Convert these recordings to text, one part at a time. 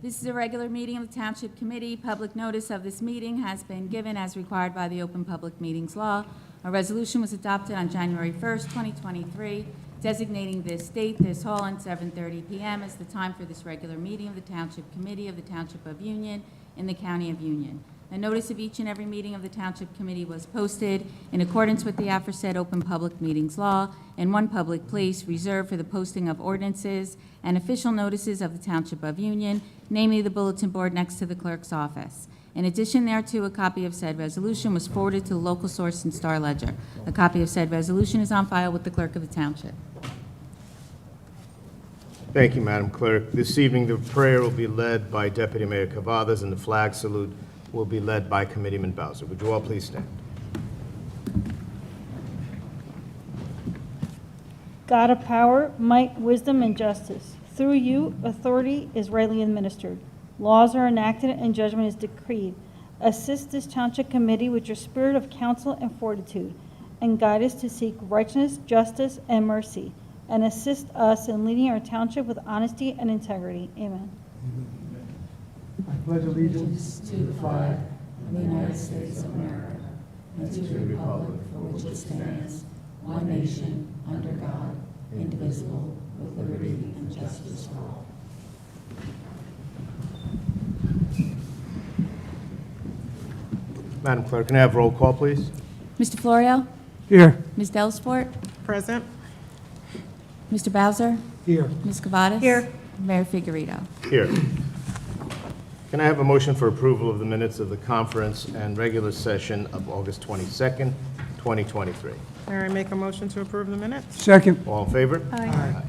This is a regular meeting of the Township Committee. Public notice of this meeting has been given as required by the Open Public Meetings Law. A resolution was adopted on January 1st, 2023, designating this date, this hall, and 7:30 p.m. as the time for this regular meeting of the Township Committee of the Township of Union in the County of Union. A notice of each and every meeting of the Township Committee was posted in accordance with the aforesaid Open Public Meetings Law in one public place reserved for the posting of ordinances and official notices of the Township of Union, namely the bulletin board next to the clerk's office. In addition thereto, a copy of said resolution was forwarded to the local source in Star Ledger. A copy of said resolution is on file with the clerk of the Township. Thank you, Madam Clerk. This evening, the prayer will be led by Deputy Mayor Cavadas, and the flag salute will be led by Committeeman Bowser. Would you all please stand? God of power, might, wisdom, and justice. Through you, authority is rightly administered. Laws are enacted and judgment is decreed. Assist this Township Committee with your spirit of counsel and fortitude, and guide us to seek righteousness, justice, and mercy, and assist us in leading our township with honesty and integrity. Amen. I pledge allegiance To the flag of the United States of America and to the republic for which it stands, one nation, under God, indivisible, with liberty and justice for all. Madam Clerk, can I have roll call, please? Mr. Florio? Here. Ms. Delisfort? Present. Mr. Bowser? Here. Ms. Cavadas? Here. Mayor Figueredo? Here. Can I have a motion for approval of the minutes of the conference and regular session of August 22nd, 2023? Mayor, I make a motion to approve the minutes. Second. All in favor? Aye.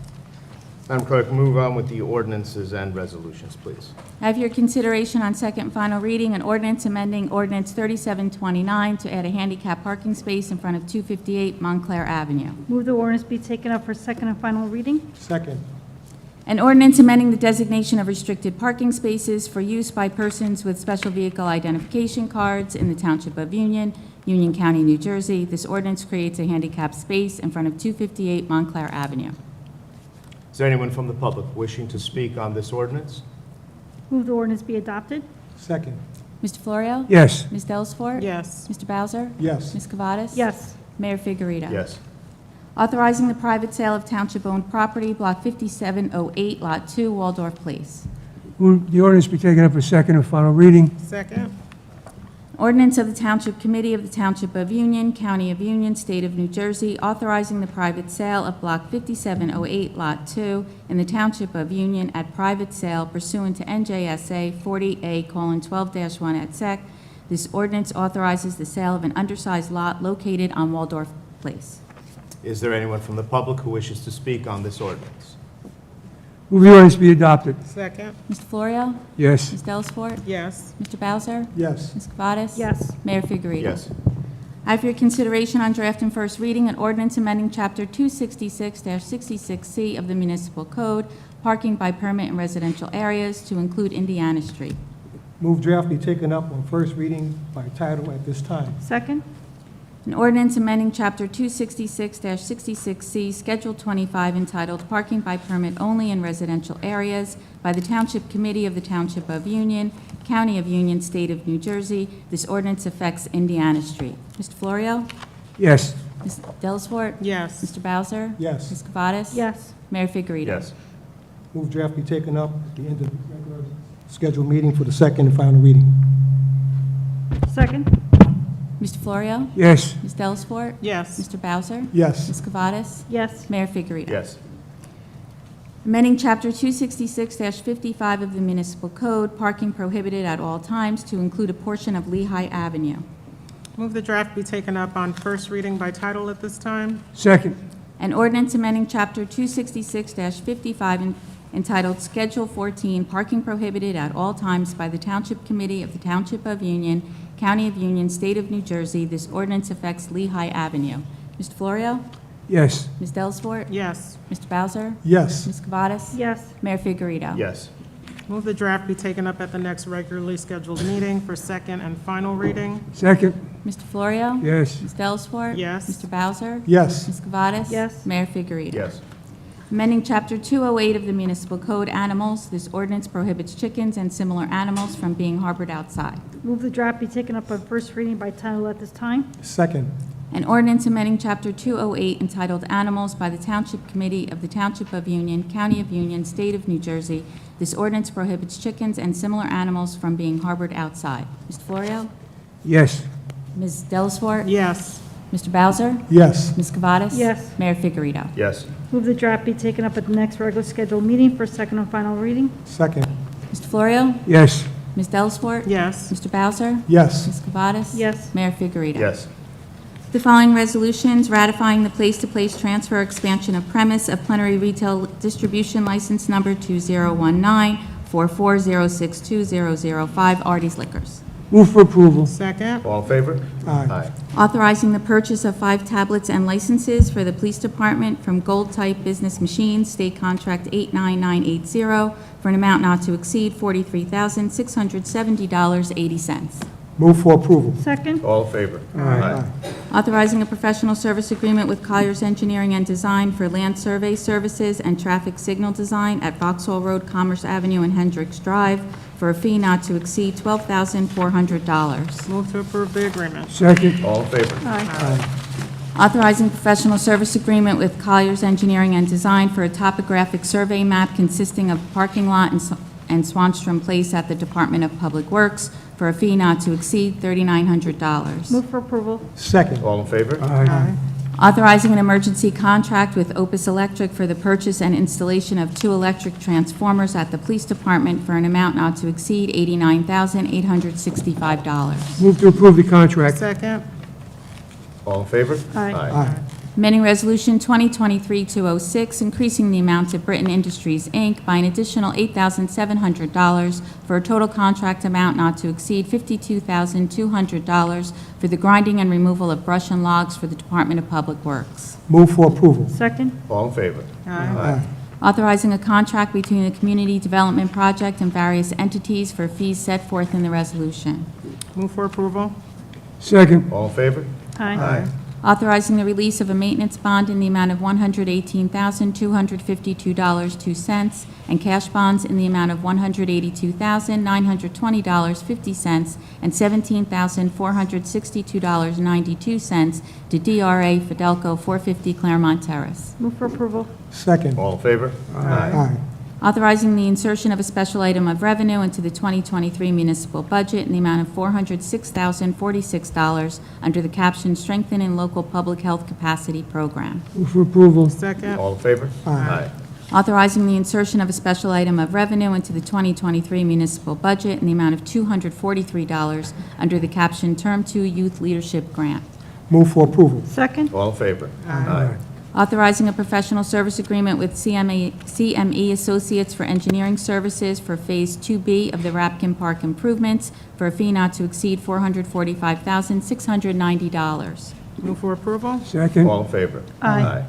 Madam Clerk, move on with the ordinances and resolutions, please. I have your consideration on second and final reading an ordinance amending Ordinance 3729 to add a handicap parking space in front of 258 Montclair Avenue. Move the ordinance be taken up for second and final reading. Second. An ordinance amending the designation of restricted parking spaces for use by persons with special vehicle identification cards in the Township of Union, Union County, New Jersey. This ordinance creates a handicap space in front of 258 Montclair Avenue. Is there anyone from the public wishing to speak on this ordinance? Move the ordinance be adopted. Second. Mr. Florio? Yes. Ms. Delisfort? Yes. Mr. Bowser? Yes. Ms. Cavadas? Yes. Mayor Figueredo? Yes. Authorizing the private sale of township-owned property, Block 5708, Lot 2, Waldorf Place. Move the ordinance be taken up for second and final reading. Second. Ordinance of the Township Committee of the Township of Union, County of Union, State of New Jersey, authorizing the private sale of Block 5708, Lot 2 in the Township of Union at private sale pursuant to NJSA 40A:12-1 et sec. This ordinance authorizes the sale of an undersized lot located on Waldorf Place. Is there anyone from the public who wishes to speak on this ordinance? Move the ordinance be adopted. Second. Mr. Florio? Yes. Ms. Delisfort? Yes. Mr. Bowser? Yes. Ms. Cavadas? Yes. Mayor Figueredo? Yes. I have for your consideration on draft and first reading an ordinance amending Chapter 266-66C of the Municipal Code, parking by permit in residential areas to include Indiana Street. Move draft be taken up on first reading by title at this time. Second. An ordinance amending Chapter 266-66C, Schedule 25, entitled Parking by Permit Only in Residential Areas by the Township Committee of the Township of Union, County of Union, State of New Jersey. This ordinance affects Indiana Street. Mr. Florio? Yes. Ms. Delisfort? Yes. Mr. Bowser? Yes. Ms. Cavadas? Yes. Mayor Figueredo? Yes. Move draft be taken up at the end of the regular scheduled meeting for the second and final reading. Second. Mr. Florio? Yes. Ms. Delisfort? Yes. Mr. Bowser? Yes. Ms. Cavadas? Yes. Mayor Figueredo? Yes. Amending Chapter 266-55 of the Municipal Code, parking prohibited at all times to include a portion of Lehigh Avenue. Move the draft be taken up on first reading by title at this time. Second. An ordinance amending Chapter 266-55 entitled Schedule 14, Parking Prohibited at All Times by the Township Committee of the Township of Union, County of Union, State of New Jersey. This ordinance affects Lehigh Avenue. Mr. Florio? Yes. Ms. Delisfort? Yes. Mr. Bowser? Yes. Ms. Cavadas? Yes. Mayor Figueredo? Yes. Move the draft be taken up at the next regularly scheduled meeting for second and final reading. Second. Mr. Florio? Yes. Ms. Delisfort? Yes. Mr. Bowser? Yes. Ms. Cavadas? Yes. Mayor Figueredo? Yes. Amending Chapter 208 of the Municipal Code, Animals. This ordinance prohibits chickens and similar animals from being harbored outside. Move the draft be taken up on first reading by title at this time. Second. An ordinance amending Chapter 208 entitled Animals by the Township Committee of the Township of Union, County of Union, State of New Jersey. This ordinance prohibits chickens and similar animals from being harbored outside. Mr. Florio? Yes. Ms. Delisfort? Yes. Mr. Bowser? Yes. Ms. Cavadas? Yes. Mayor Figurito? Yes. Move the draft be taken up at the next regular scheduled meeting for second and final reading. Second. Mr. Florio? Yes. Ms. Delisfort? Yes. Mr. Bowser? Yes. Ms. Cavadas? Yes. Mayor Figurito? Yes. The following resolutions ratifying the place-to-place transfer expansion of premise of plenary retail distribution license number 2019-44062-005 Artie's Liquors. Move for approval. Second. All in favor? Aye. Authorizing the purchase of 5 tablets and licenses for the police department from Gold Type Business Machines, State Contract 89980, for an amount not to exceed $43,670.80. Move for approval. Second. All in favor? Aye. Authorizing a professional service agreement with Colliers Engineering and Design for land survey services and traffic signal design at Vauxhall Road, Commerce Avenue, and Hendricks Drive for a fee not to exceed $12,400. Move to approve the agreement. Second. All in favor? Aye. Authorizing professional service agreement with Colliers Engineering and Design for a topographic survey map consisting of parking lot and Swanstrom Place at the Department of Public Works for a fee not to exceed $3,900. Move for approval. Second. All in favor? Aye. Authorizing an emergency contract with Opus Electric for the purchase and installation of 2 electric transformers at the police department for an amount not to exceed $89,865. Move to approve the contract. Second. All in favor? Aye. Aye. Amending Resolution 2023-206, increasing the amount to Britain Industries, Inc. by an additional $8,700 for a total contract amount not to exceed $52,200 for the grinding and removal of brush and logs for the Department of Public Works. Move for approval. Second. All in favor? Aye. Authorizing a contract between the Community Development Project and various entities for fees set forth in the resolution. Move for approval. Second. All in favor? Aye. Authorizing the release of a maintenance bond in the amount of $118,252.02 and cash bonds in the amount of $182,920.50 and $17,462.92 to DRA Fidelco 450 Claremont Terrace. Move for approval. Second. All in favor? Aye. Authorizing the insertion of a special item of revenue into the 2023 municipal budget in the amount of $406,046 under the caption Strengthening Local Public Health Capacity Program. Move for approval. Second. All in favor? Aye. Authorizing the insertion of a special item of revenue into the 2023 municipal budget in the amount of $243 under the caption Term 2 Youth Leadership Grant. Move for approval. Second. All in favor? Aye. Authorizing a professional service agreement with CME Associates for engineering services for Phase 2B of the Rapkin Park improvements for a fee not to exceed $445,690. Move for approval. Second. All in favor? Aye.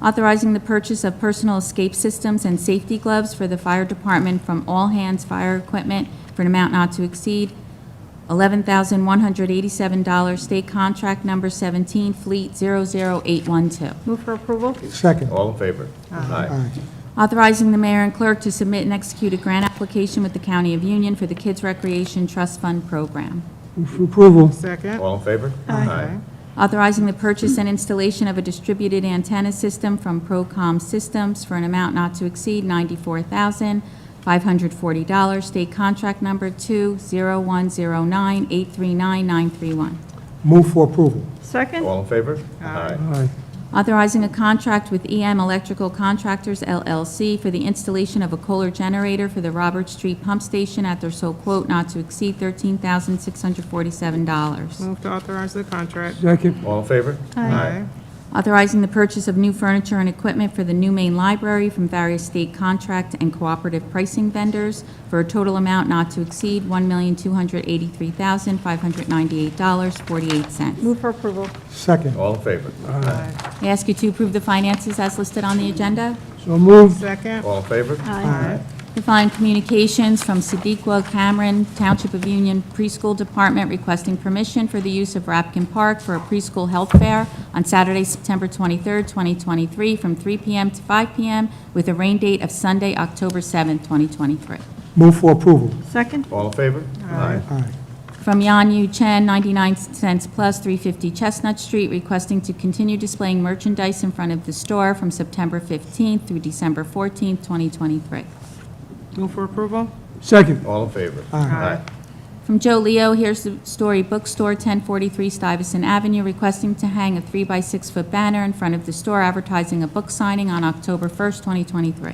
Authorizing the purchase of personal escape systems and safety gloves for the fire department from All Hands Fire Equipment for an amount not to exceed $11,187, state contract number 17, Fleet 00812. Move for approval. Second. All in favor? Aye. Authorizing the mayor and clerk to submit and execute a grant application with the County of Union for the Kids Recreation Trust Fund Program. Move for approval. Second. All in favor? Aye. Authorizing the purchase and installation of a distributed antenna system from Procom Systems for an amount not to exceed $94,540, state contract number 20109839931. Move for approval. Second. All in favor? Aye. Authorizing a contract with EM Electrical Contractors LLC for the installation of a Kohler generator for the Robert Street Pump Station at their sole quote not to exceed $13,647. Move to authorize the contract. Second. All in favor? Aye. Authorizing the purchase of new furniture and equipment for the new main library from various state contract and cooperative pricing vendors for a total amount not to exceed $1,283,598.48. Move for approval. Second. All in favor? Aye. I ask you to approve the finances as listed on the agenda. So moved. Second. All in favor? Aye. The following communications from Sadiqua Cameron, Township of Union Preschool Department, requesting permission for the use of Rapkin Park for a preschool health fair on Saturday, September 23rd, 2023, from 3 p.m. to 5 p.m., with a rain date of Sunday, October 7th, 2023. Move for approval. Second. All in favor? Aye. Aye. From Yan Yu Chen, 99 cents plus, 350 Chestnut Street, requesting to continue displaying merchandise in front of the store from September 15th through December 14th, 2023. Move for approval? Second. All in favor? Aye. From Joe Leo, Here's the Story Bookstore, 1043 Stuyvesant Avenue, requesting to hang a 3 by 6 foot banner in front of the store advertising a book signing on October 1st, 2023.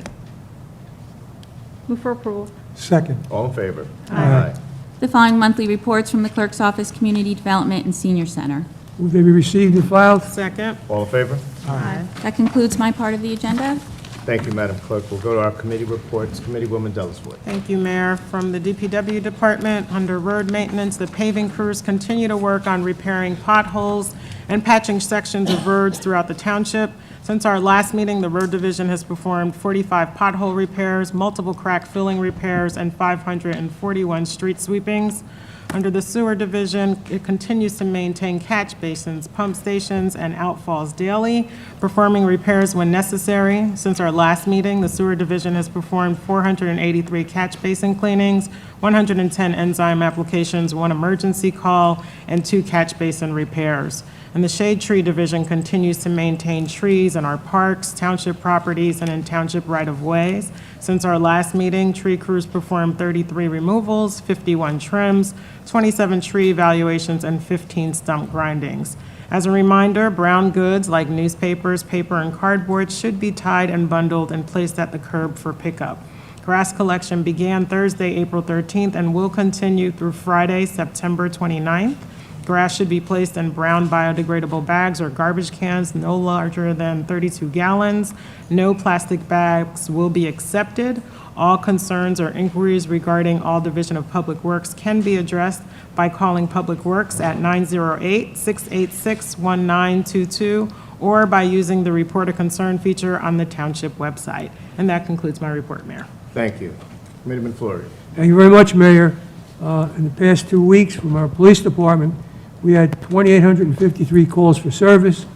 Move for approval. Second. All in favor? Aye. The following monthly reports from the Clerk's Office, Community Development and Senior Center. Move they be received and filed. Second. All in favor? That concludes my part of the agenda. Thank you, Madam Clerk. We'll go to our committee reports. Committeewoman Delisfort. Thank you, Mayor. From the DPW Department, under road maintenance, the paving crews continue to work on repairing potholes and patching sections of roads throughout the township. Since our last meeting, the Road Division has performed 45 pothole repairs, multiple crack filling repairs, and 541 street sweepings. Under the Sewer Division, it continues to maintain catch basins, pump stations, and outfalls daily, performing repairs when necessary. Since our last meeting, the Sewer Division has performed 483 catch basin cleanings, 110 enzyme applications, 1 emergency call, and 2 catch basin repairs. And the Shade Tree Division continues to maintain trees in our parks, township properties, and in township right-of-ways. Since our last meeting, tree crews performed 33 removals, 51 trims, 27 tree evaluations, and 15 stump grindings. As a reminder, brown goods like newspapers, paper, and cardboard should be tied and bundled and placed at the curb for pickup. Grass collection began Thursday, April 13th, and will continue through Friday, September 29th. Grass should be placed in brown biodegradable bags or garbage cans no larger than 32 gallons. No plastic bags will be accepted. All concerns or inquiries regarding all Division of Public Works can be addressed by calling Public Works at 908-686-1922 or by using the Report a Concern feature on the Township website. And that concludes my report, Mayor. Thank you. Committeeman Florio. Thank you very much, Mayor. In the past 2 weeks, from our police department, we had 2,853 calls for service,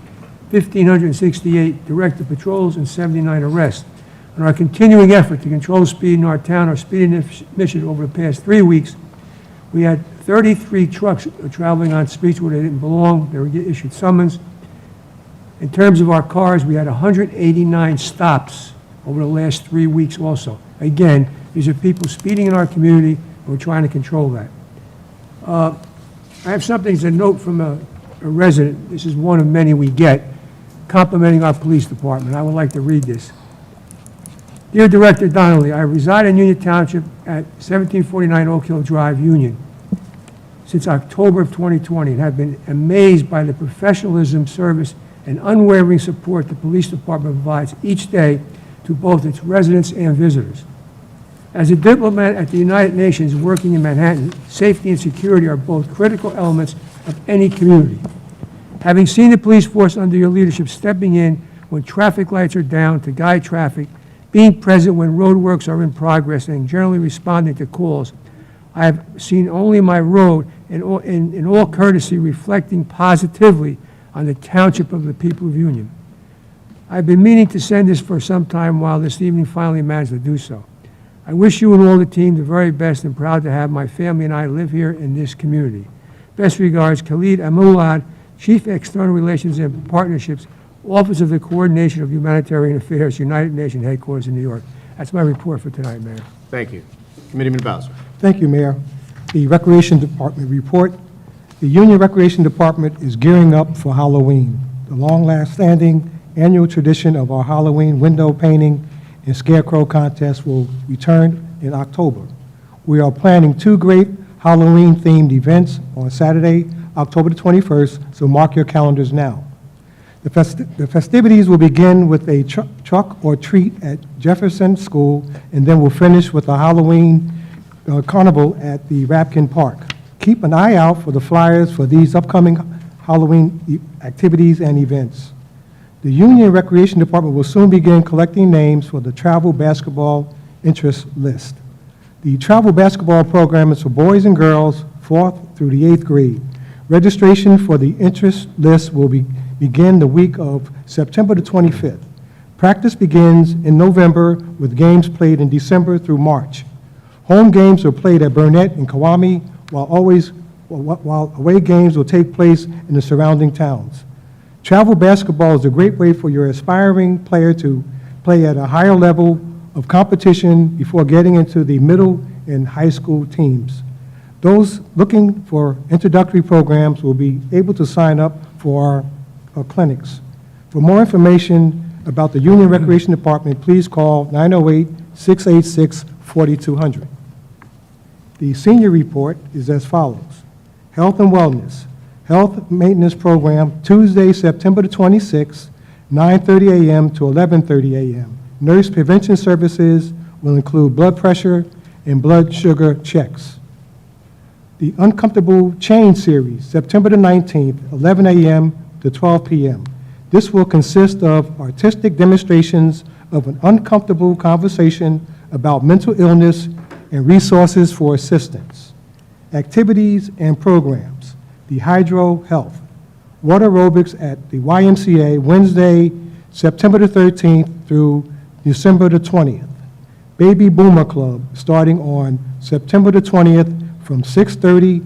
1,568 directed patrols, and 79 arrests. In our continuing effort to control speed in our town, our speed initiative over the past 3 weeks, we had 33 trucks traveling on streets where they didn't belong. They were issued summons. In terms of our cars, we had 189 stops over the last 3 weeks also. Again, these are people speeding in our community, and we're trying to control that. I have something to note from a resident. This is one of many we get, complimenting our police department. I would like to read this. Dear Director Donnelly, I reside in Union Township at 1749 Oak Hill Drive, Union, since October of 2020, and have been amazed by the professionalism, service, and unwavering support the police department provides each day to both its residents and visitors. As a diplomat at the United Nations working in Manhattan, safety and security are both critical elements of any community. Having seen the police force under your leadership stepping in when traffic lights are down to guide traffic, being present when roadworks are in progress, and generally responding to calls, I have seen only my road in all courtesy reflecting positively on the township of the people of Union. I've been meaning to send this for some time while this evening finally managed to do so. I wish you and all the team the very best and proud to have my family and I live here in this community. Best regards, Khalid Amulad, Chief External Relations and Partnerships, Office of the Coordination of Humanitarian Affairs, United Nations Headquarters in New York. That's my report for tonight, Mayor. Thank you. Committeeman Bowser. Thank you, Mayor. The Recreation Department report. The Union Recreation Department is gearing up for Halloween. The long-standing annual tradition of our Halloween window painting and scarecrow contest will return in October. We are planning 2 great Halloween-themed events on Saturday, October the 21st, so mark your calendars now. The festivities will begin with a truck or treat at Jefferson School, and then we'll finish with a Halloween carnival at the Rapkin Park. Keep an eye out for the flyers for these upcoming Halloween activities and events. The Union Recreation Department will soon begin collecting names for the travel basketball interest list. The travel basketball program is for boys and girls, 4th through the 8th grade. Registration for the interest list will begin the week of September the 25th. Practice begins in November with games played in December through March. Home games are played at Burnett and Kiwami, while away games will take place in the surrounding towns. Travel basketball is a great way for your aspiring player to play at a higher level of competition before getting into the middle and high school teams. Those looking for introductory programs will be able to sign up for our clinics. For more information about the Union Recreation Department, please call 908-686-4200. The senior report is as follows. Health and Wellness. Health Maintenance Program, Tuesday, September the 26th, 9:30 a.m. to 11:30 a.m. Nurse prevention services will include blood pressure and blood sugar checks. The Uncomfortable Change Series, September the 19th, 11 a.m. to 12 p.m. This will consist of artistic demonstrations of an uncomfortable conversation about mental illness and resources for assistance. Activities and programs. The Hydro Health. Water aerobics at the YMCA, Wednesday, September the 13th through December the 20th. Baby Boomer Club, starting on September the 20th from 6:30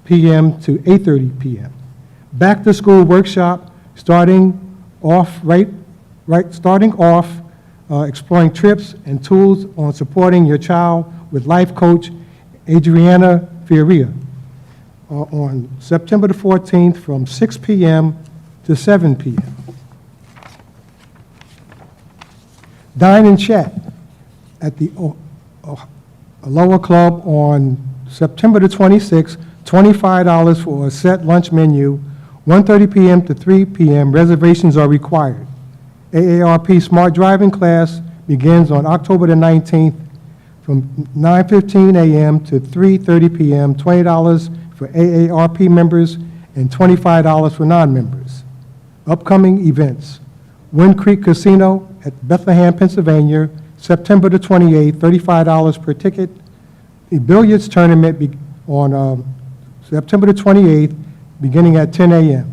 p.m. to 8:30 p.m. Back to School Workshop, starting off exploring trips and tools on supporting your child with life coach Adriana Fioria on September the 14th from 6 p.m. to 7 p.m. Dine and Chat at the Aloha Club on September the 26th, $25 for a set lunch menu, 1:30 p.m. to 3 p.m. Reservations are required. AARP Smart Driving class begins on October the 19th from 9:15 a.m. to 3:30 p.m., $20 for AARP members and $25 for non-members. Upcoming events. Wind Creek Casino at Bethlehem, Pennsylvania, September the 28th, $35 per ticket. The billiards tournament on September the 28th, beginning at 10 a.m.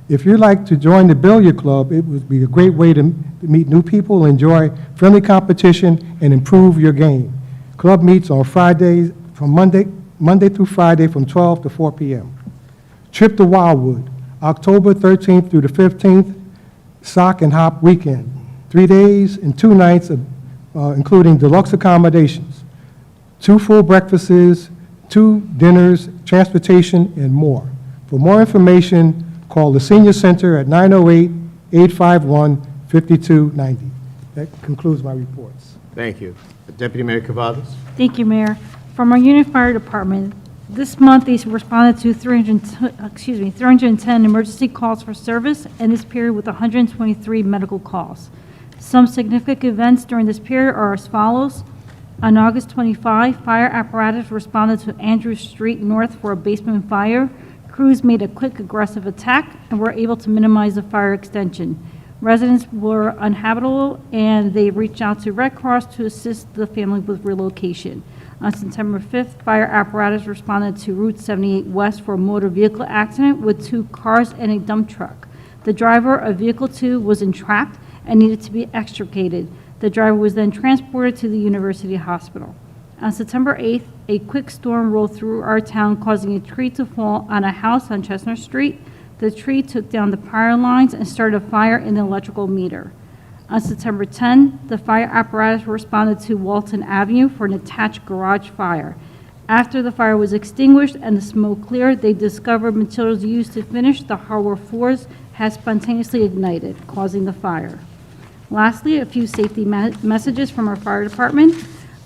If you'd like to join the billiard club, it would be a great way to meet new people, enjoy friendly competition, and improve your game. Club meets on Fridays, from Monday through Friday from 12 to 4 p.m. Trip to Wildwood, October 13th through the 15th, Sock and Hop Weekend. 3 days and 2 nights, including deluxe accommodations, 2 full breakfasts, 2 dinners, transportation, and more. For more information, call the Senior Center at 908-851-5290. That concludes my reports. Thank you. Deputy Mayor Cavadas? Thank you, Mayor. From our Union Fire Department, this month they responded to 310 emergency calls for service, and this period with 123 medical calls. Some significant events during this period are as follows. On August 25, fire apparatus responded to Andrews Street North for a basement fire. Crews made a quick aggressive attack and were able to minimize the fire extension. Residents were uninhabitable, and they reached out to Red Cross to assist the family with relocation. On September 5th, fire apparatus responded to Route 78 West for a motor vehicle accident with 2 cars and a dump truck. The driver of Vehicle 2 was entrapped and needed to be extricated. The driver was then transported to the University Hospital. On September 8th, a quick storm rolled through our town, causing a tree to fall on a house on Chestnut Street. The tree took down the power lines and started a fire in the electrical meter. On September 10, the fire apparatus responded to Walton Avenue for an attached garage fire. After the fire was extinguished and the smoke cleared, they discovered materials used to finish the hardwood floors had spontaneously ignited, causing the fire. Lastly, a few safety messages from our fire department.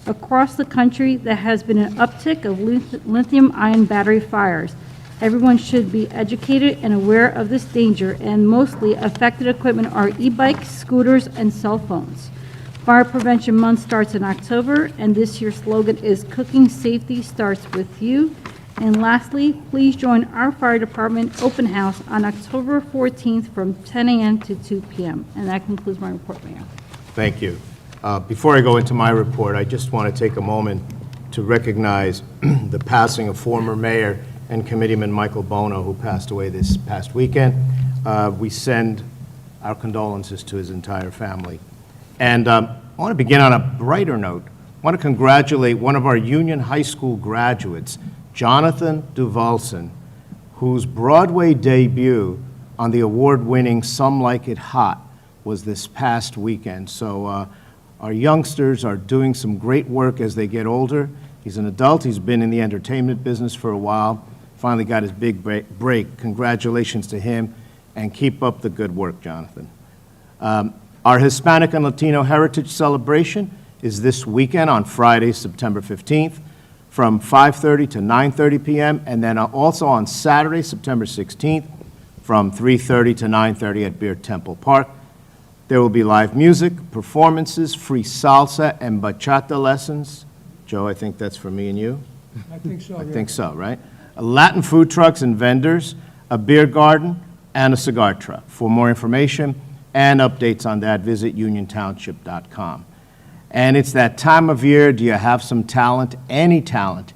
Across the country, there has been an uptick of lithium-ion battery fires. Everyone should be educated and aware of this danger, and mostly affected equipment are e-bikes, scooters, and cell phones. Fire Prevention Month starts in October, and this year's slogan is Cooking Safety Starts With You. And lastly, please join our fire department open house on October 14th from 10 a.m. to 2 p.m. And that concludes my report, Mayor. Thank you. Before I go into my report, I just want to take a moment to recognize the passing of former mayor and committeeman Michael Bono, who passed away this past weekend. We send our condolences to his entire family. And I want to begin on a brighter note. I want to congratulate one of our Union High School graduates, Jonathan Duvalson, whose Broadway debut on the award-winning Some Like It Hot was this past weekend. So our youngsters are doing some great work as they get older. He's an adult. He's been in the entertainment business for a while. Finally got his big break. Congratulations to him, and keep up the good work, Jonathan. Our Hispanic and Latino Heritage Celebration is this weekend on Friday, September 15th, from 5:30 to 9:30 p.m., and then also on Saturday, September 16th, from 3:30 to 9:30 at Beer Temple Park. There will be live music, performances, free salsa and bachata lessons. Joe, I think that's for me and you. I think so, I yeah. think so, right? Latin food trucks and vendors, a beer garden, and a cigar truck. For more information and updates on that, visit uniontownship.com. And it's that time of year. Do you have some talent? Any talent?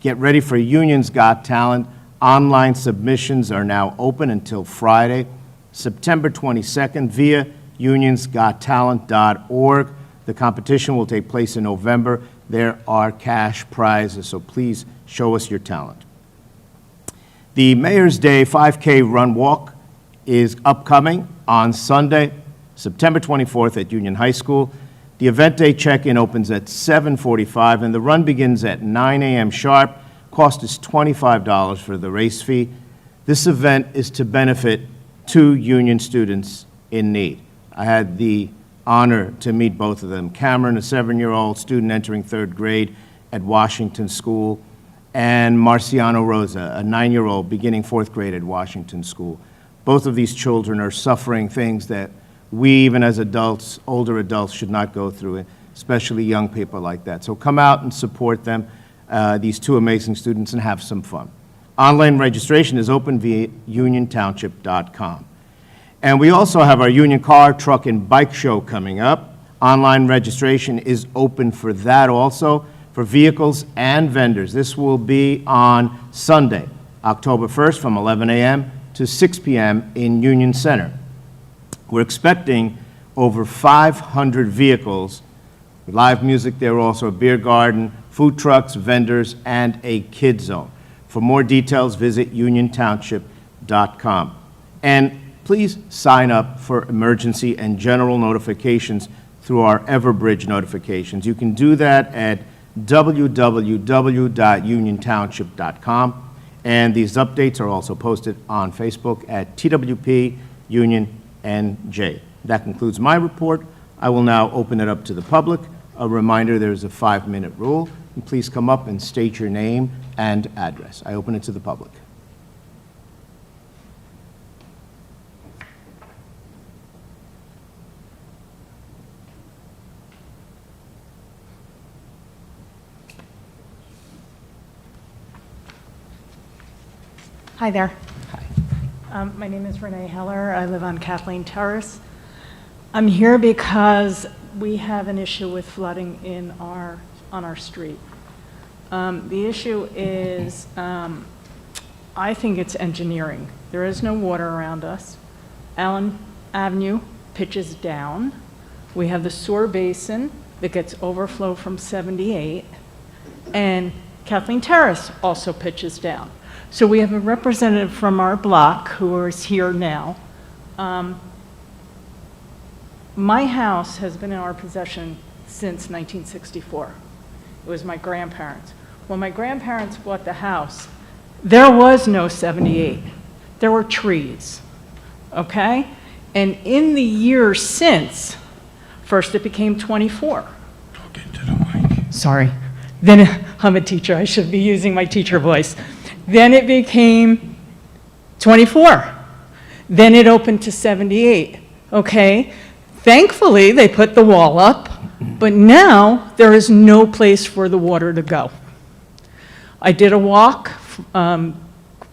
Get ready for Union's Got Talent. Online submissions are now open until Friday, September 22nd, via unionsgottalent.org. The competition will take place in November. There are cash prizes, so please show us your talent. The Mayor's Day 5K Run Walk is upcoming on Sunday, September 24th at Union High School. The event day check-in opens at 7:45, and the run begins at 9 a.m. sharp. Cost is $25 for the race fee. This event is to benefit 2 Union students in need. I had the honor to meet both of them. Cameron, a 7-year-old student entering 3rd grade at Washington School, and Marciano Rosa, a 9-year-old beginning 4th grade at Washington School. Both of these children are suffering things that we, even as adults, older adults, should not go through, especially young people like that. So come out and support them, these 2 amazing students, and have some fun. Online registration is open via uniontownship.com. And we also have our Union Car, Truck, and Bike Show coming up. Online registration is open for that also, for vehicles and vendors. This will be on Sunday, October 1st from 11 a.m. to 6 p.m. in Union Center. We're expecting over 500 vehicles, with live music there, also a beer garden, food trucks, vendors, and a kid zone. For more details, visit uniontownship.com. And please sign up for emergency and general notifications through our Everbridge notifications. You can do that at www.uniontownship.com. And these updates are also posted on Facebook at TWP Union NJ. That concludes my report. I will now open it up to the public. A reminder, there's a 5-minute rule. And please come up and state your name and address. I open it to the public. Hi there. Hi. My name is Renee Heller. I live on Kathleen Terrace. I'm here because we have an issue with flooding on our street. The issue is, I think it's engineering. There is no water around us. Allen Avenue pitches down. We have the sewer basin that gets overflow from 78, and Kathleen Terrace also pitches down. So we have a representative from our block who is here now. My house has been in our possession since 1964. It was my grandparents. When my grandparents bought the house, there was no 78. There were trees, okay? And in the years since, first it became 24. Talk into the mic. Sorry. Then, I'm a teacher, I should be using my teacher voice. Then it became 24. Then it opened to 78, okay? Thankfully, they put the wall up, but now there is no place for the water to go. I did a walk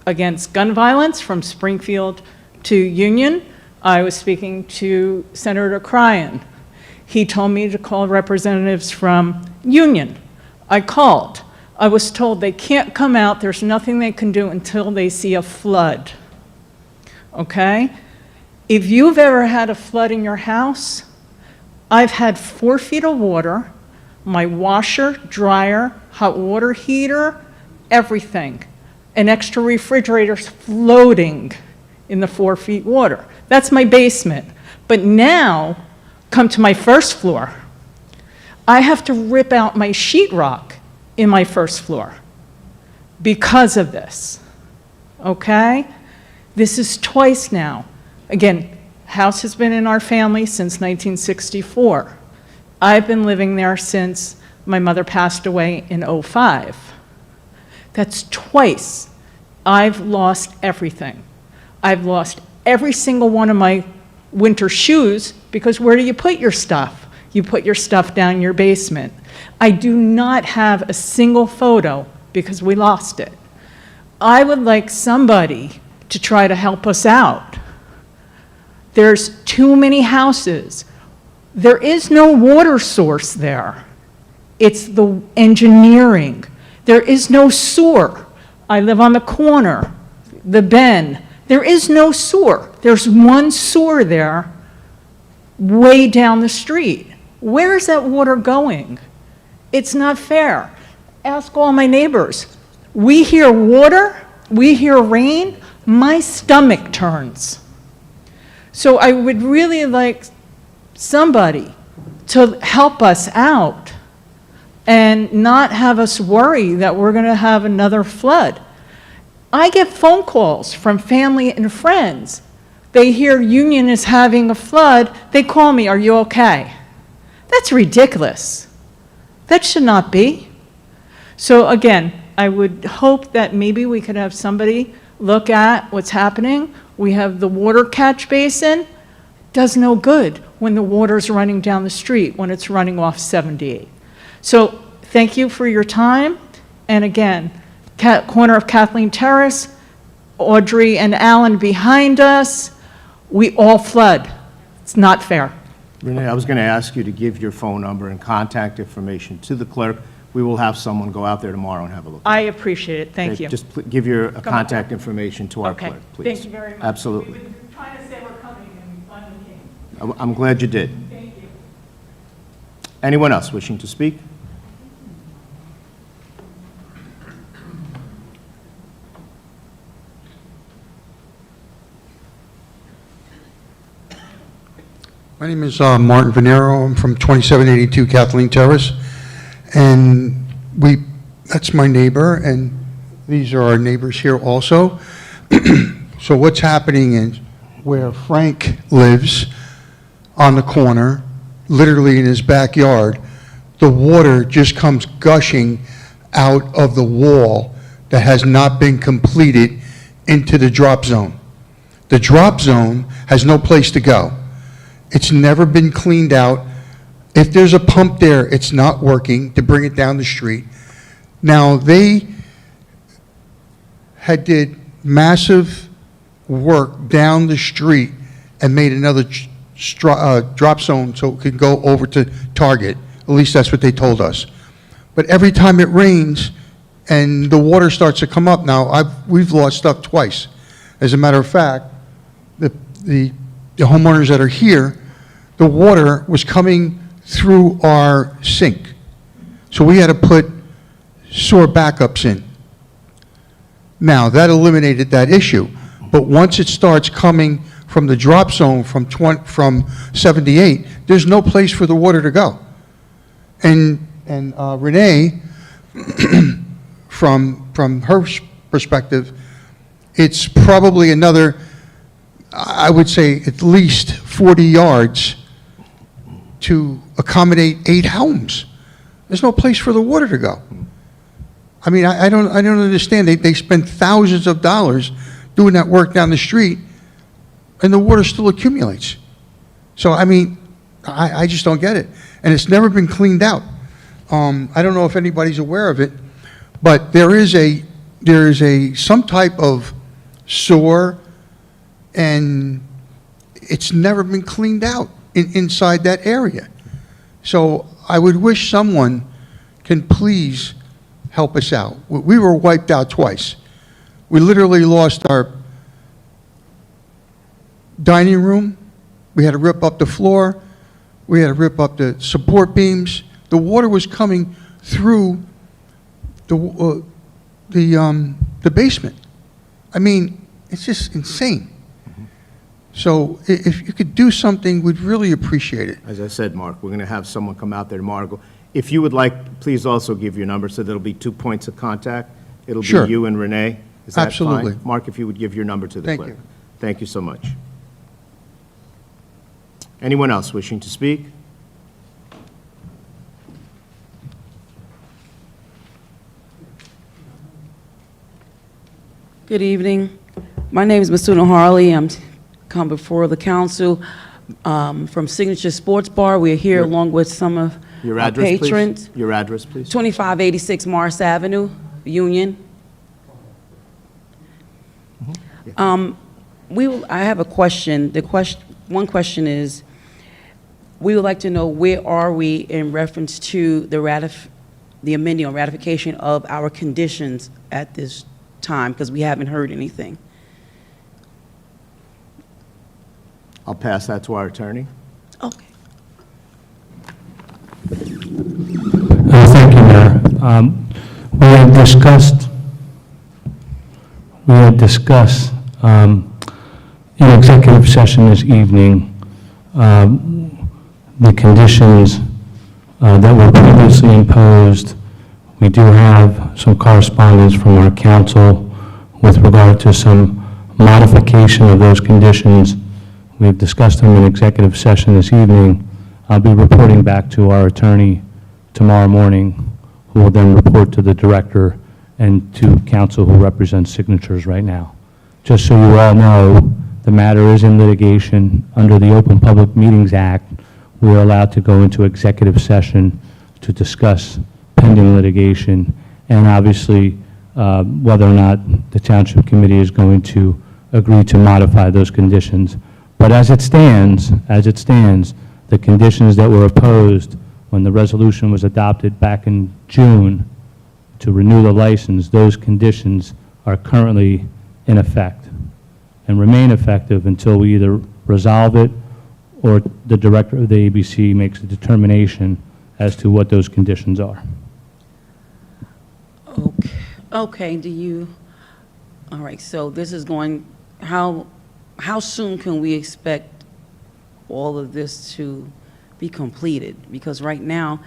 against gun violence from Springfield to Union. I was speaking to Senator Cryan. He told me to call representatives from Union. I called. I was told they can't come out, there's nothing they can do until they see a flood. Okay? If you've ever had a flood in your house, I've had 4 feet of water, my washer, dryer, hot water heater, everything. An extra refrigerator floating in the 4 feet water. That's my basement. But now, come to my first floor. I have to rip out my sheetrock in my first floor because of this, okay? This is twice now. Again, house has been in our family since 1964. I've been living there since my mother passed away in '05. That's twice. I've lost everything. I've lost every single one of my winter shoes because where do you put your stuff? You put your stuff down in your basement. I do not have a single photo because we lost it. I would like somebody to try to help us out. There's too many houses. There is no water source there. It's the engineering. There is no sewer. I live on the corner, the bend. There is no sewer. There's one sewer there way down the street. Where is that water going? It's not fair. Ask all my neighbors. We hear water, we hear rain, my stomach turns. So I would really like somebody to help us out and not have us worry that we're going to have another flood. I get phone calls from family and friends. They hear Union is having a flood. They call me, "Are you okay?" That's ridiculous. That should not be. So again, I would hope that maybe we could have somebody look at what's happening. We have the water catch basin. Does no good when the water's running down the street, when it's running off 78. So thank you for your time. And again, corner of Kathleen Terrace, Audrey and Alan behind us, we all flood. It's not fair. Renee, I was going to ask you to give your phone number and contact information to the clerk. We will have someone go out there tomorrow and have a look. I appreciate it. Thank you. Just give your contact information to our Okay. clerk, please. Thank you very much. Absolutely. We've been trying to say we're coming and we finally came. I'm glad you did. Thank you. Anyone else wishing to speak? My name is Martin Venero. I'm from 2782 Kathleen Terrace. And that's my neighbor, and these are our neighbors here also. So what's happening is where Frank lives on the corner, literally in his backyard, the water just comes gushing out of the wall that has not been completed into the drop zone. The drop zone has no place to go. It's never been cleaned out. If there's a pump there, it's not working to bring it down the street. Now, they did massive work down the street and made another drop zone so it could go over to Target. At least that's what they told us. But every time it rains and the water starts to come up, now we've lost stuff twice. As a matter of fact, the homeowners that are here, the water was coming through our sink. So we had to put sewer backups in. Now, that eliminated that issue. But once it starts coming from the drop zone from 78, there's no place for the water to go. And Renee, from her perspective, it's probably another, I would say, at least 40 yards to accommodate 8 homes. There's no place for the water to go. I mean, I don't understand. They spend thousands of dollars doing that work down the street, and the water still accumulates. So, I mean, I just don't get it. And it's never been cleaned out. I don't know if anybody's aware of it, but there is some type of sewer, and it's never been cleaned out inside that area. So I would wish someone can please help us out. We were wiped out twice. We literally lost our dining room. We had to rip up the floor. We had to rip up the support beams. The water was coming through the basement. I mean, it's just insane. So if you could do something, we'd really appreciate it. As I said, Mark, we're going to have someone come out there tomorrow. If you would like, please also give your number, so there'll be 2 points of contact. It'll be Sure. you and Renee. Is that fine? Absolutely. Mark, if you would give your number to the Thank clerk. you. Thank you so much. Anyone else wishing to speak? Good evening. My name is Masuna Harley. I'm come before the council from Signature Sports Bar. We are here along with some of Your our address, patrons. please? Your address, please? 2586 Morris Avenue, Union. I have a question. One question is, we would like to know where are we in reference to the amending or ratification of our conditions at this time, because we haven't heard anything. I'll pass that to our attorney. Okay. Thank you, Mayor. We had discussed in executive session this evening the conditions that were previously imposed. We do have some correspondence from our council with regard to some modification of those conditions. We've discussed them in executive session this evening. I'll be reporting back to our attorney tomorrow morning, who will then report to the director and to council who represents Signatures right now. Just so you all know, the matter is in litigation. Under the Open Public Meetings Act, we are allowed to go into executive session to discuss pending litigation, and obviously whether or not the Township Committee is going to agree to modify those conditions. But as it stands, the conditions that were opposed when the resolution was adopted back in June to renew the license, those conditions are currently in effect and remain effective until we either resolve it or the director of the ABC makes a determination as to what those conditions are. Okay, all right, so this is going, how soon can we expect all of this to be completed? Because right now,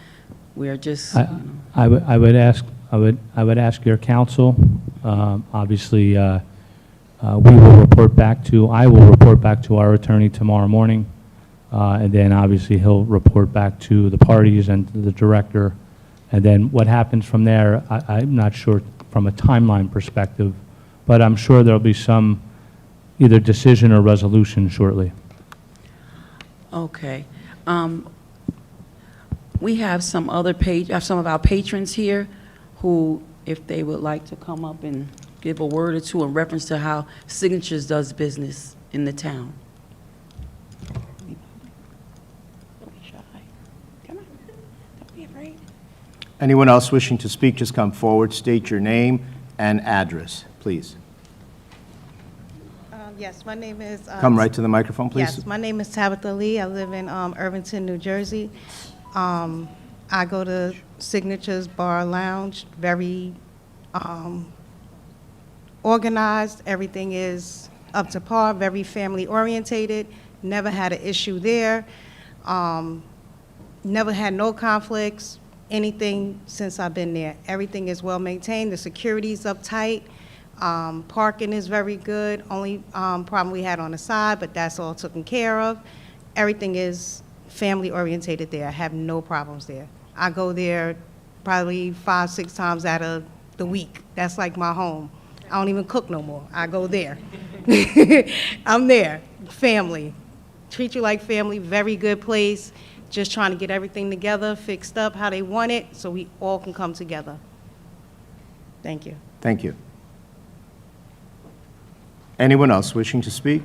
we're just, I would ask your counsel. Obviously, I will report back to our attorney tomorrow morning, and then obviously he'll report back to the parties and to the director. And then what happens from there, I'm not sure from a timeline perspective, but I'm sure there'll be some either decision or resolution shortly. okay. We have some of our patrons here who, if they would like to come up and give a word or two in reference to how Signatures does business in the town. Don't be shy. Come on, don't be afraid. Anyone else wishing to speak, just come forward, state your name and address, please. Yes, my name is... Come right to the microphone, please. Yes, my name is Tabitha Lee. I live in Irvington, New Jersey. I go to Signatures Bar Lounge, very organized. Everything is up to par, very family-orientated. Never had an issue there. Never had no conflicts, anything since I've been there. Everything is well-maintained. The security's uptight. Parking is very good. Only problem we had on the side, but that's all taken care of. Everything is family orientated there. I have no problems there. I go there probably 5-6 times out of the week. That's like my home. I don't even cook no more. I go there. I'm there. Family. Treat you like family. Very good place. Just trying to get everything together, fixed up how they want it, so we all can come together. Thank you. Thank you. Anyone else wishing to speak?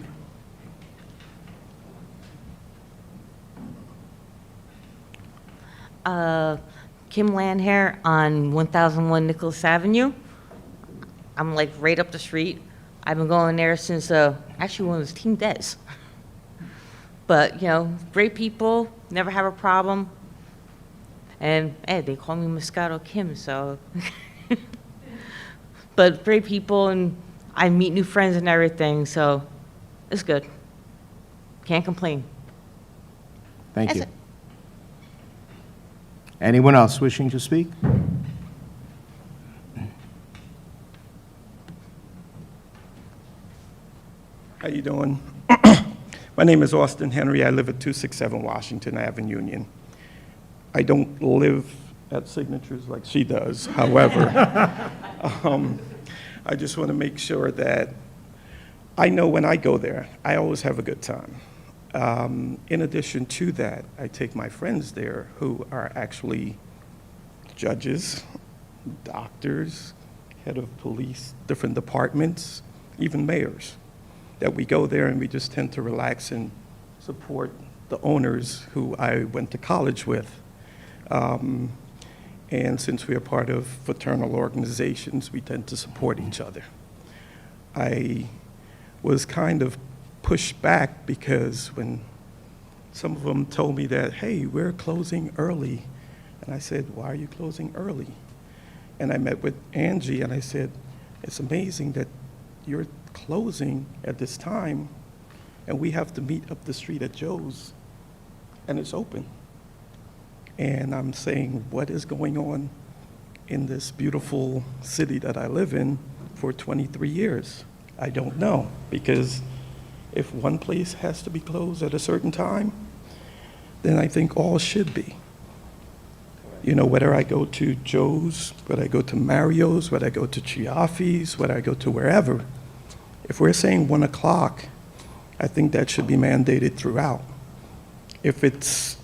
Kim Landhair on 1001 Nicholas Avenue. I'm like right up the street. I've been going there since, actually when it was Team Des. But, you know, great people, never have a problem. And, hey, they call me Moscato Kim, so. But great people, and I meet new friends and everything, so it's good. Can't complain. Thank That's you. it. Anyone else wishing to speak? How you doing? My name is Austin Henry. I live at 267 Washington Ave, Union. I don't live at Signatures like she does. However, I just want to make sure that I know when I go there, I always have a good time. In addition to that, I take my friends there who are actually judges, doctors, head of police, different departments, even mayors, that we go there and we just tend to relax and support the owners who I went to college with. And since we are part of fraternal organizations, we tend to support each other. I was kind of pushed back because when some of them told me that, hey, we're closing early, and I said, why are you closing early? And I met with Angie and I said, it's amazing that you're closing at this time and we have to meet up the street at Joe's and it's open. And I'm saying, what is going on in this beautiful city that I live in for 23 years? I don't know, because if one place has to be closed at a certain time, then I think all should be. You know, whether I go to Joe's, whether I go to Mario's, whether I go to Chiaffi's, whether I go to wherever, if we're saying 1 o'clock, I think that should be mandated throughout. If it's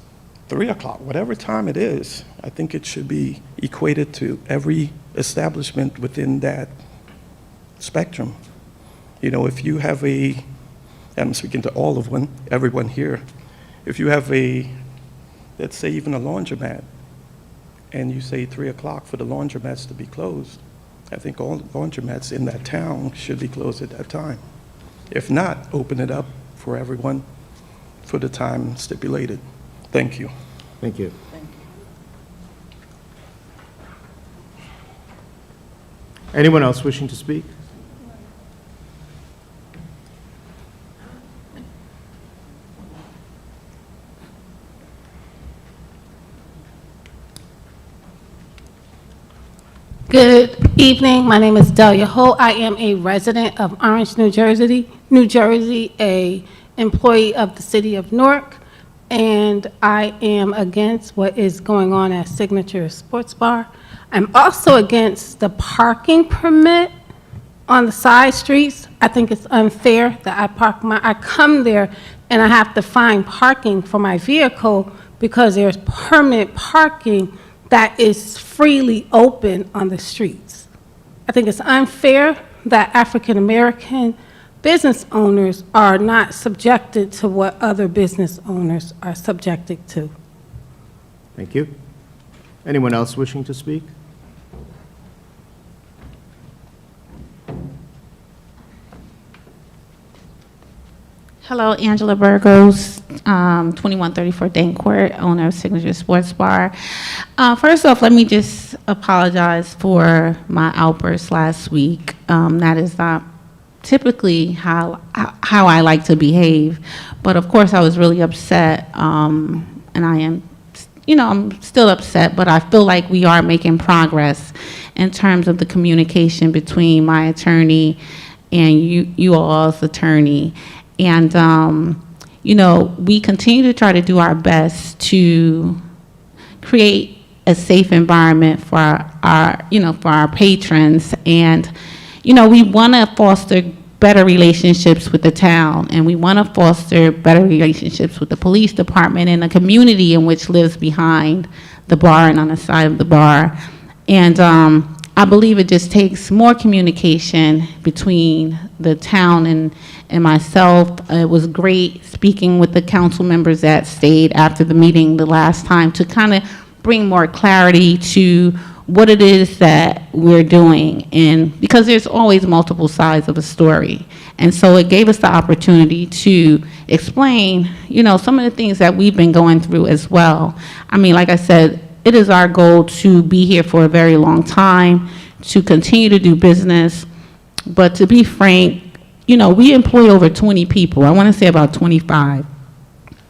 3 o'clock, whatever time it is, I think it should be equated to every establishment within that spectrum. You know, if you have and I'm speaking to all of everyone here, if you have let's say even a laundromat, and you say 3 o'clock for the laundromats to be closed, I think all laundromats in that town should be closed at that time. If not, open it up for everyone for the time stipulated. Thank you. Thank you. Anyone else wishing to speak? Good evening. My name is Delia Ho. I am a resident of Orange, New Jersey, a employee of the city of Newark, and I am against what is going on at Signature Sports Bar. I'm also against the parking permit on the side streets. I think it's unfair that I come there and I have to find parking for my vehicle because there's permanent parking that is freely open on the streets. I think it's unfair that African-American business owners are not subjected to what other business owners are subjected to. Thank you. Anyone else wishing to speak? Hello, Angela Burgos, 2134 Dane Court, owner of Signature Sports Bar. First off, let me just apologize for my outburst last week. That is not typically how I like to behave, but of course I was really upset, and I am, I'm still upset, but I feel like we are making progress in terms of the communication between my attorney and you all's attorney. And, we continue to try to do our best to create a safe environment for our patrons. And, we want to foster better relationships with the town, and we want to foster better relationships with the police department and the community in which lives behind the bar and on the side of the bar. And I believe it just takes more communication between the town and myself. It was great speaking with the council members that stayed after the meeting the last time to kind of bring more clarity to what it is that we're doing, and because there's always multiple sides of a story. And so it gave us the opportunity to explain, some of the things that we've been going through as well. I mean, like I said, it is our goal to be here for a very long time, to continue to do business, but to be frank, we employ over 20 people. I want to say about 25.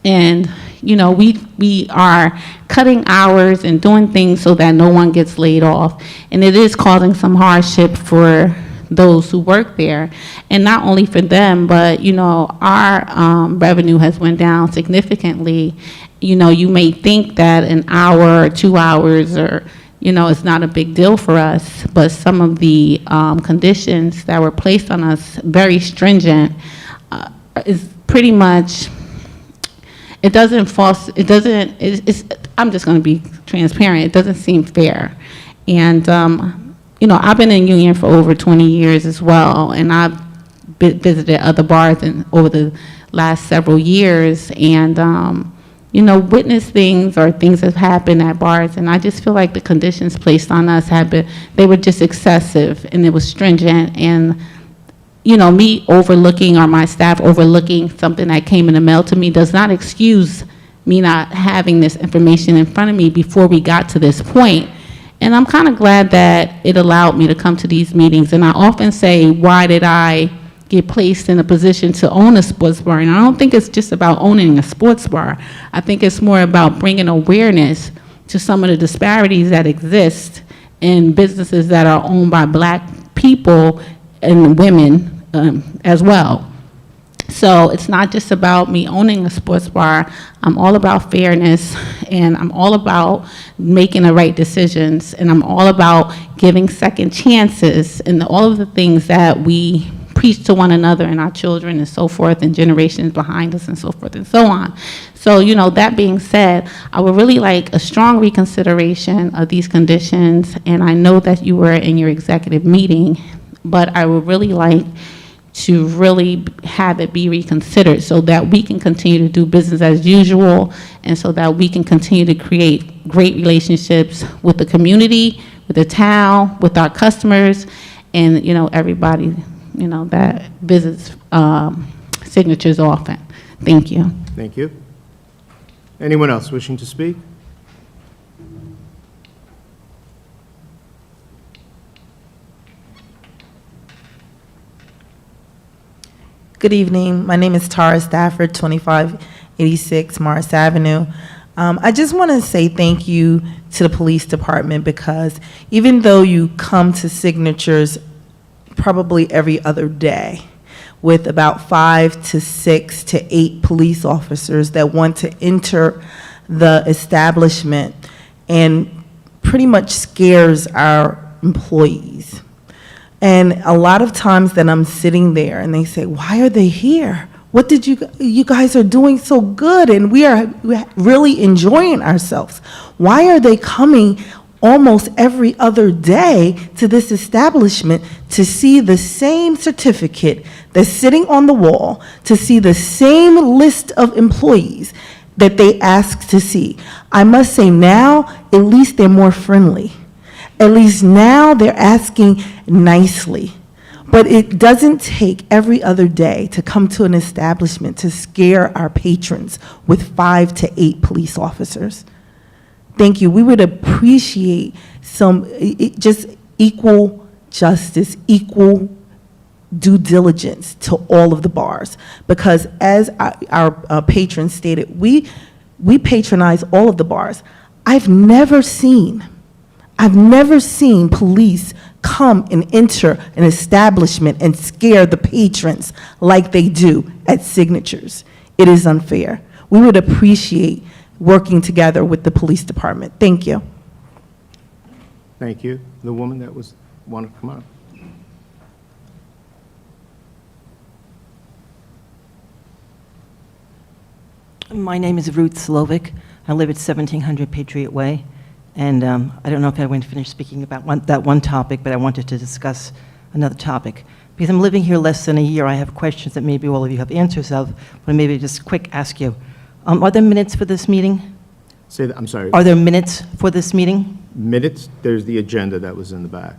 And, we are cutting hours and doing things so that no one gets laid off. And it is causing some hardship for those who work there. And not only for them, but, our revenue has went down significantly. You may think that an hour or 2 hours or, it's not a big deal for us, but some of the conditions that were placed on us, very stringent, is pretty much, I'm just going to be transparent. It doesn't seem fair. And, I've been in union for over 20 years as well, and I've visited other bars over the last several years, and, witnessed things or things that have happened at bars, and I just feel like the conditions placed on us they were just excessive, and it was stringent, and me overlooking or my staff overlooking something that came in the mail to me does not excuse me not having this information in front of me before we got to this point. And I'm kind of glad that it allowed me to come to these meetings. And I often say, why did I get placed in a position to own a sports bar? And I don't think it's just about owning a sports bar. I think it's more about bringing awareness to some of the disparities that exist in businesses that are owned by Black people and women as well. So it's not just about me owning a sports bar. I'm all about fairness, and I'm all about making the right decisions, and I'm all about giving second chances and all of the things that we preach to one another and our children and so forth, and generations behind us and so forth and so on. So, that being said, I would really like a strong reconsideration of these conditions, and I know that you were in your executive meeting, but I would really like to really have it be reconsidered so that we can continue to do business as usual, and so that we can continue to create great relationships with the community, with the town, with our customers, and, everybody, that visits Signatures often. Thank you. Thank you. Anyone else wishing to speak? Good evening. My name is Tara Stafford, 2586 Morris Avenue. I just want to say thank you to the police department, because even though you come to Signatures probably every other day with about 5 to 6 to 8 police officers that want to enter the establishment and pretty much scares our employees. And a lot of times that I'm sitting there and they say, why are they here? What did you guys are doing so good, and we're really enjoying ourselves. Why are they coming almost every other day to this establishment to see the same certificate that's sitting on the wall, to see the same list of employees that they ask to see? I must say now, at least they're more friendly. At least now they're asking nicely. But it doesn't take every other day to come to an establishment to scare our patrons with 5 to 8 police officers. Thank you. We would appreciate just equal justice, equal due diligence to all of the bars. Because as our patrons stated, we patronize all of the bars. I've never seen police come and enter an establishment and scare the patrons like they do at Signatures. It is unfair. We would appreciate working together with the police department. Thank you. Thank you. The woman that wanted to come up. My name is Ruth Slovic. I live at 1700 Patriot Way. And I don't know if I went to finish speaking about that one topic, but I wanted to discuss another topic. Because I'm living here less than a year, I have questions that maybe all of you have answers of, but maybe just quick ask you. Are there minutes for this meeting? Say that, I'm sorry. Are there minutes for this meeting? Minutes, there's the agenda that was in the back.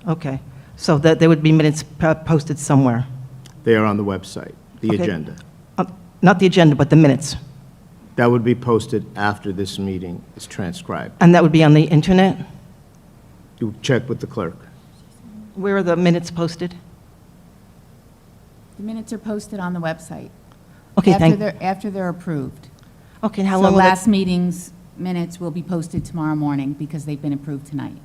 Okay, so that there would be minutes posted somewhere? They are on the website, the Okay. agenda. Not the agenda, but the minutes? That would be posted after this meeting is transcribed. And that would be on the internet? You check with the clerk. Where are the minutes posted? The minutes are posted on the website. Okay, After they're approved. Okay, and how So long will last that? meeting's minutes will be posted tomorrow morning because they've been approved tonight.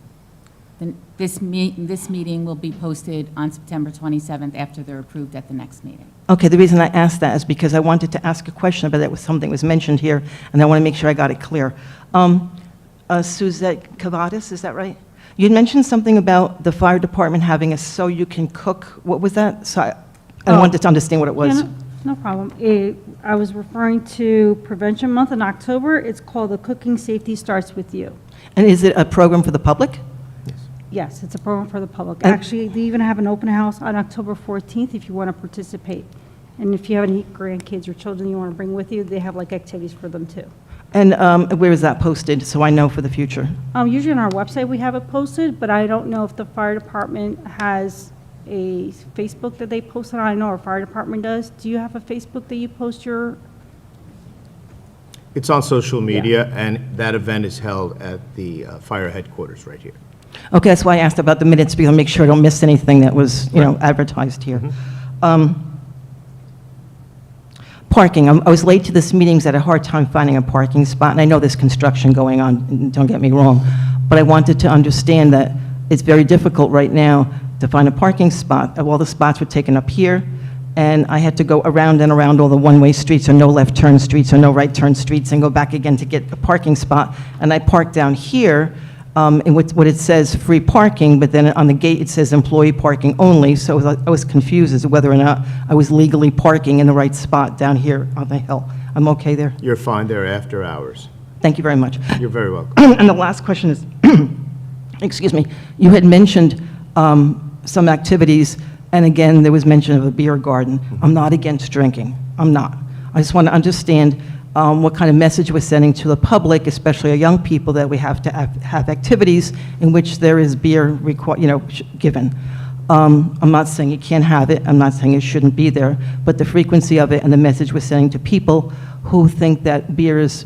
Then this meeting will be posted on September 27th after they're approved at the next meeting. Okay, the reason I asked that is because I wanted to ask a question about that, was something was mentioned here, and I want to make sure I got it clear. Suzette Cavadas, is that right? You had mentioned something about the fire department having a so you can cook. What was that? So I wanted to understand what it was. Yeah, no problem. I was referring to Prevention Month in October. It's called The Cooking Safety Starts With You. And is it a program for the public? Yes, it's a program for the public. And- Actually, they even have an open house on October 14th if you want to participate. And if you have any grandkids or children you want to bring with you, they have like activities for them too. And where is that posted, so I know for the future? Usually on our website we have it posted, but I don't know if the fire department has a Facebook that they post on. I know our fire department does. Do you have a Facebook that you post your? It's on social media, and that event is held at the fire headquarters right here. Okay, that's why I asked about the minutes, because I'll make sure I don't miss anything that was, advertised here. Parking, I was late to this meeting, 'cause I had a hard time finding a parking spot, and I know there's construction going on, don't get me wrong, but I wanted to understand that it's very difficult right now to find a parking spot. All the spots were taken up here, and I had to go around and around all the one-way streets, or no left turn streets, or no right turn streets, and go back again to get a parking spot. And I parked down here, in what it says free parking, but then on the gate it says employee parking only, so I was confused as to whether or not I was legally parking in the right spot down here on the hill. I'm okay there? You're fine there after hours. Thank you very much. You're very welcome. And the last question is, excuse me, you had mentioned some activities, and again, there was mention of a beer garden. I'm not against drinking. I'm not. I just want to understand what kind of message we're sending to the public, especially our young people, that we have to have activities in which there is beer given. I'm not saying you can't have it. I'm not saying it shouldn't be there, but the frequency of it and the message we're sending to people who think that beer is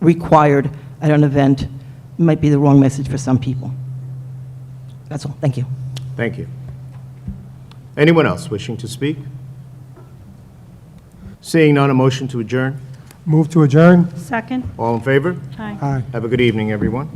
required at an event might be the wrong message for some people. That's all. Thank you. Thank you. Anyone else wishing to speak? Seeing none, a motion to adjourn. Move to adjourn. Second? All in favor? Aye. Aye. Have a good evening, everyone.